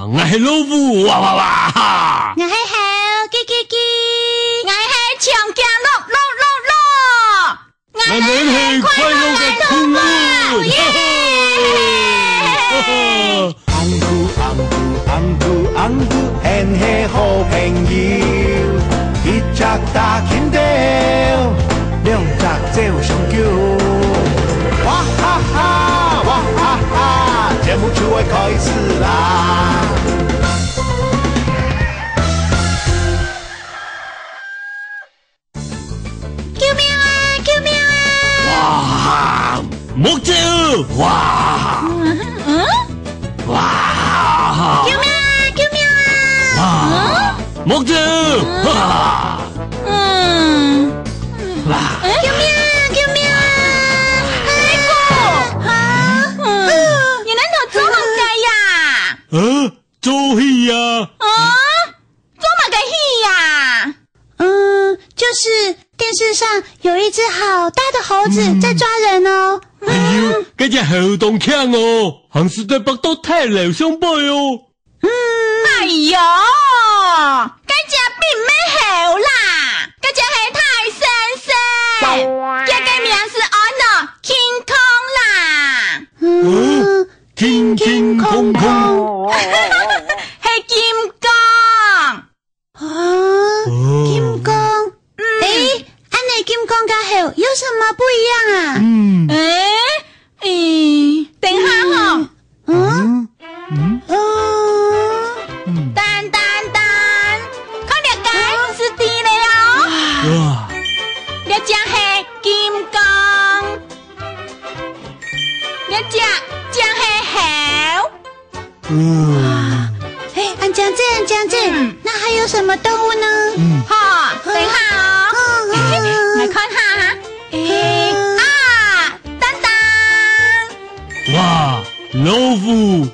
我是老虎，哇哇哇哈！我是猴，叽叽叽，我是长颈鹿，我们是快乐的动物，耶！紅hen係好朋友，一隻大牽條，兩隻走上橋。哇哈哈，哇哈哈，節目就會開始啦！救命啊！救命啊！哇！木匠，哇！哇！救命啊！救命啊！木匠，哇！哇！救命啊！救命啊！哎哥，你那头做乜嘅呀？做戲呀！做乜嘅戲呀？就是电视上有一只好大的猴子在抓人哦。哎呦，嗰隻猴動槍哦，行時對北都太流相背哦。哎呦，嗰隻並唔係猴啦，嗰隻係泰先生，佢嘅名是安諾 King Kong 啦。King King Kong Kong，係金剛。金剛，安內金剛跟猴有什麼不一樣啊？等下哈，等，佢哋解是啲嚟哦。一隻係金剛，一隻係猴。安江正，那還有什麼動物呢？好，等下哦，來看下哈。丹丹。哇，老虎，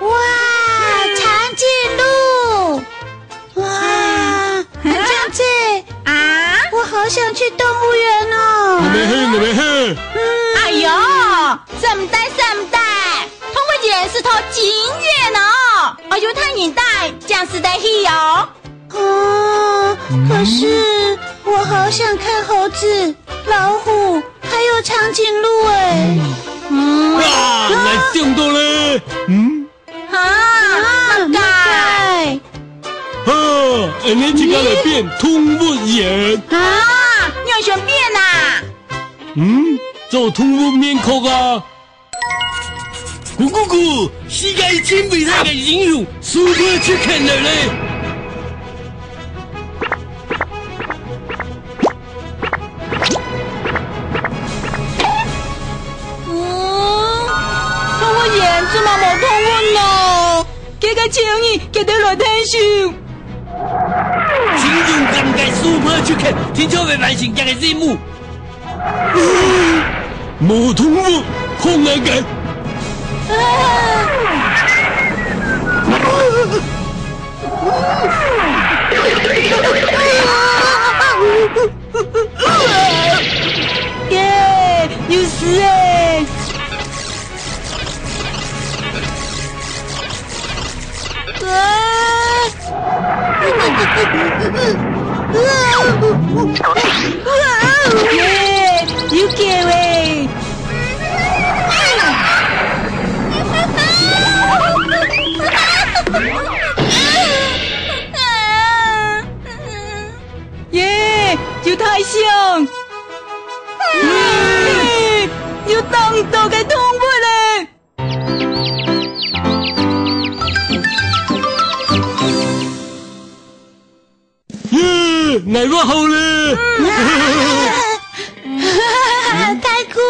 哇，長頸鹿，哇，安江正，我好想去動物園哦。你未去？哎呦，唔得，通過園是頭景遠哦，我猶太年代將是得去哦。可是我好想看猴子、老虎，還有長頸鹿哎。哇，來中到咧！乜解？你自己嚟變動物園你又想變啊？做動物面孔啊！咕咕咕，世界真偉大嘅英雄，Super Chicken嚟咧！怎麼冇通運咯？這個情誼給得來聽笑。請用感慨 Super Chicken 聽朝會完成這個任務。冇通運，好難解。耶，有事哎！You get away！ 耶，有太像，有當道嘅動物咧。嚟我好咧！太酷！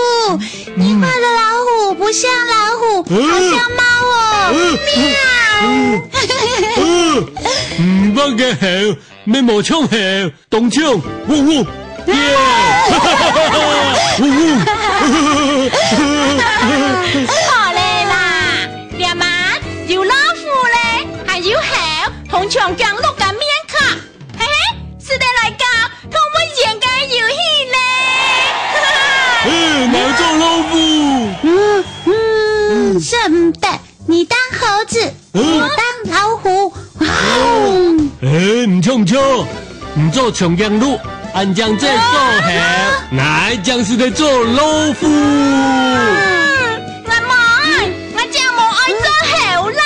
你畫的老虎不像老虎，好像貓哦！喵！唔幫嘅猴，咩無槍猴，動槍，嗚嗚，耶！嗚嗚！好咧啦，連嘛有老虎咧，還有猴，同長頸鹿嘅面孔，嘿嘿，是得來搞動物園嘅遊戲咧。冇做老虎。是唔得，你當猴子，我当老虎。哇哦！唔错唔错，唔做长颈鹿，按将这做好，我将是在做老虎。我冇，我将冇爱做好啦。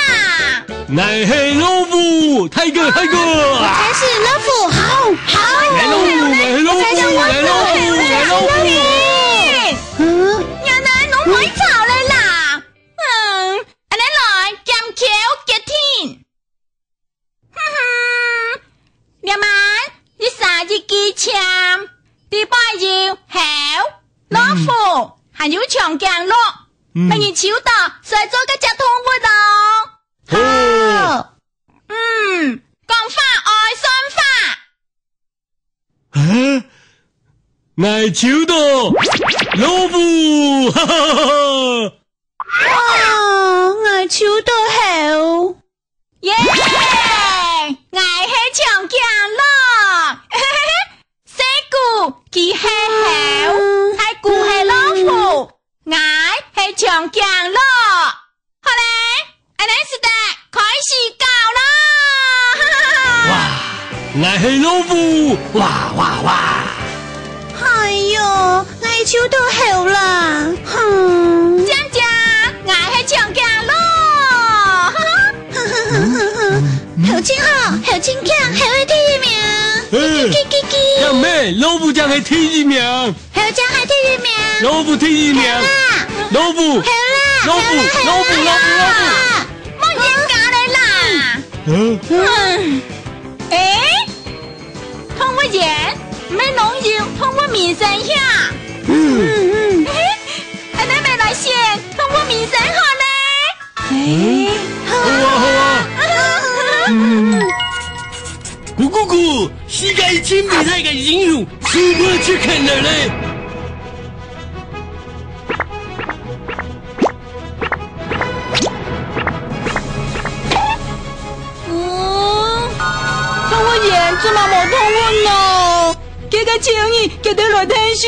我是老虎，泰哥，才是老虎，好，来老虎，来老虎，来老虎，来老虎。原来侬唔会吵嘞啦。安尼来剑桥结天。叶曼，你三日机枪，第八日好老虎，还有长颈鹿。明日手到，再做个只动物咯。好。讲法爱算法。我手到老虎，哈哈哈哈！我手到好。耶！我是长颈鹿，细骨佢係好，大骨係老虎，我係長頸鹿。好咧，安尼是得開始教啦！我是老虎，哇哇哇！哎呦，我手到好啦。姐姐，我係長頸鹿。好真好，好真強，好會第一名。讓咩？老虎將係第一名。好將係第一名。老虎第一名。老虎。好啦。老虎。冇人教你啦。通我言，咩農業通我民生下。安尼咪來先，通我民生好咧。好啊。咕，世界青比賽嘅英雄 Super Chicken 嚟咧。通我言怎麼冇通我呢？這個情誼給得來聽數。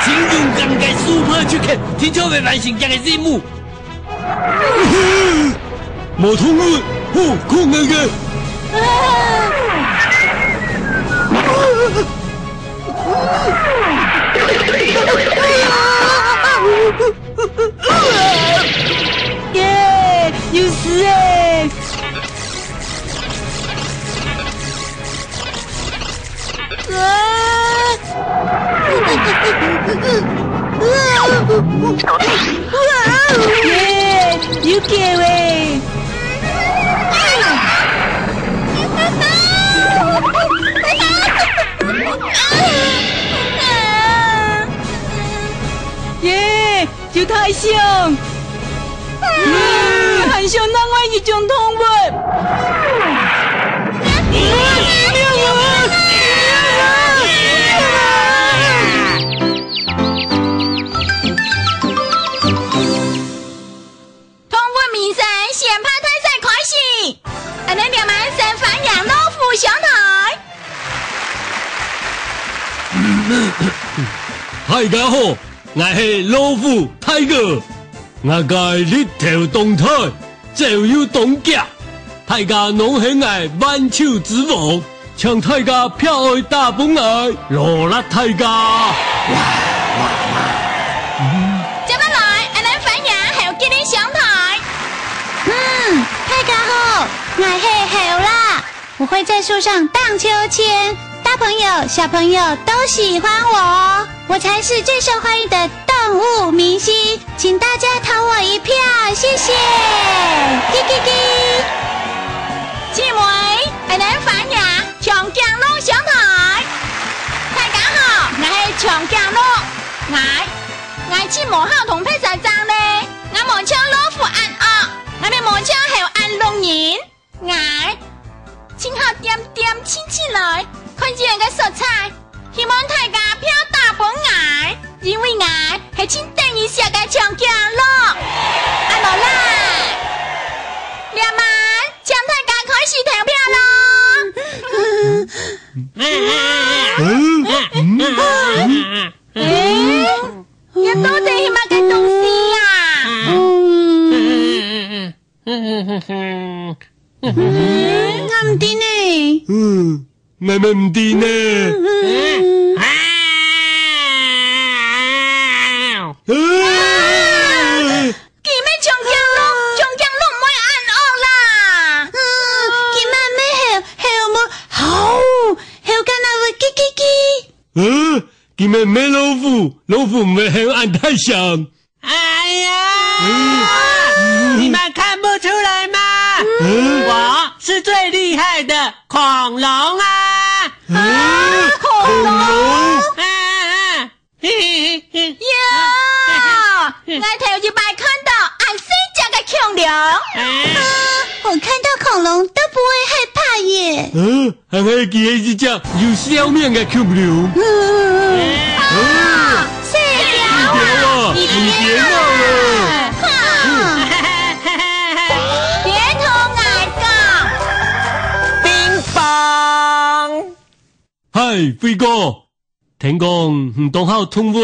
請勇敢嘅 Super Chicken 聽朝會完成這個任務。冇通我，困難嘅。耶，有事哎！耶，有機會。耶，有太像。很像另外一種動物。動物名聲先拍大賽開始，安尼兩萬三番羊老虎上台。大家好，我係老虎泰哥。我嘅日頭動態就要動腳，大家攏喜愛萬秋之王，請大家票愛大本愛，羅拉大家。接下來，安尼反羊還有給你上台。大家好，我係猴啦，我會在樹上盪秋千，大朋友小朋友都喜歡我，我才是最受歡迎的動物明星，請大家投我一票，謝謝。姊妹，安尼反羊長頸鹿上台。大家好，我係長頸鹿，我似無孝同配實爭咧，我無槍老虎按惡，我咪無槍係按龍人，我請好點點親起來，看見個色彩，希望大家票打本我，因為我係請等一下嘅長頸鹿，按落啦，兩萬，請大家開始投票咯。你到底係乜嘅東西啊？我唔知呢。我们唔知呢。你们没老虎，老虎没很按太响。哎呀，你们看不出来吗？我是最厉害的恐龙啊！恐龙！我头一摆看到俺生这个恐龙。我看到恐龙都不会害怕耶。还会记得一只有小命的恐龙。是条，你别忘了。别同我讲。冰棒。嗨，飞哥，听讲你懂好动物？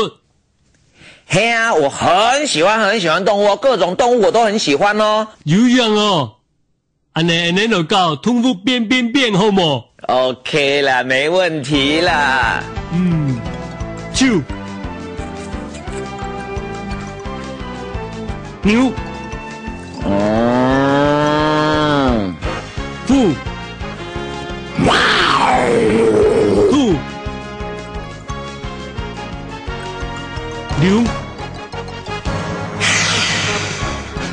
嘿啊，我很喜欢动物，各种动物我都很喜欢哦。有样哦，安尼就搞动物变好冇 ？OK 啦，没问题啦。手牛虎兔牛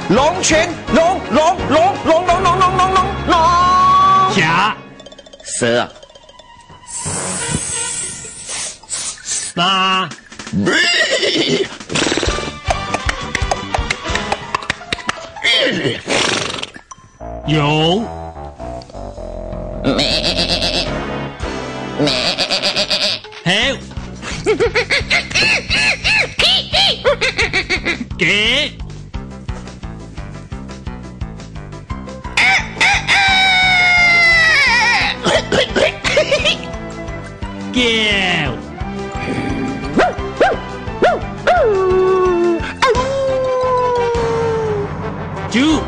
龙泉龙甲蛇马有好给叫猪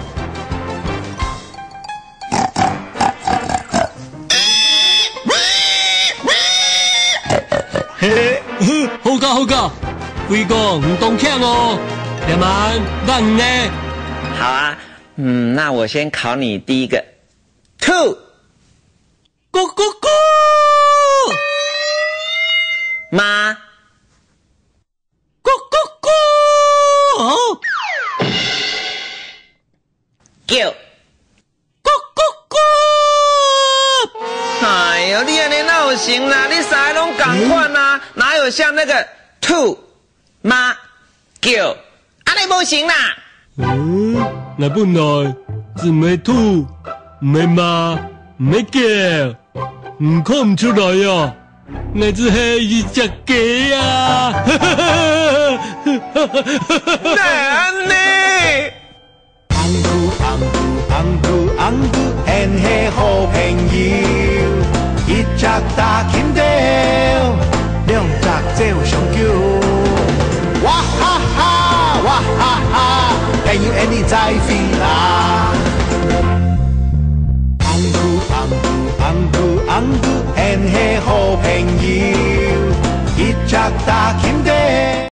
好噶，飞哥唔动枪哦，要不然咱呢？好啊，那我先考你第一个，兔，咕咕咕，马，咕咕咕，狗，咕咕咕。哎呦，你安尼哪有行啦？你三个拢同款啊，哪有像那个兔、马、狗，安尼无行啦？那本来是没兔、没马、没狗，看唔出来呀，那只是一只鸡啊！难呢？红牛，hen嘿好朋友，一只大金雕，两只照相叫。哇哈哈，朋友和你在飞啦！红牛，hen嘿好朋友，一只大金雕。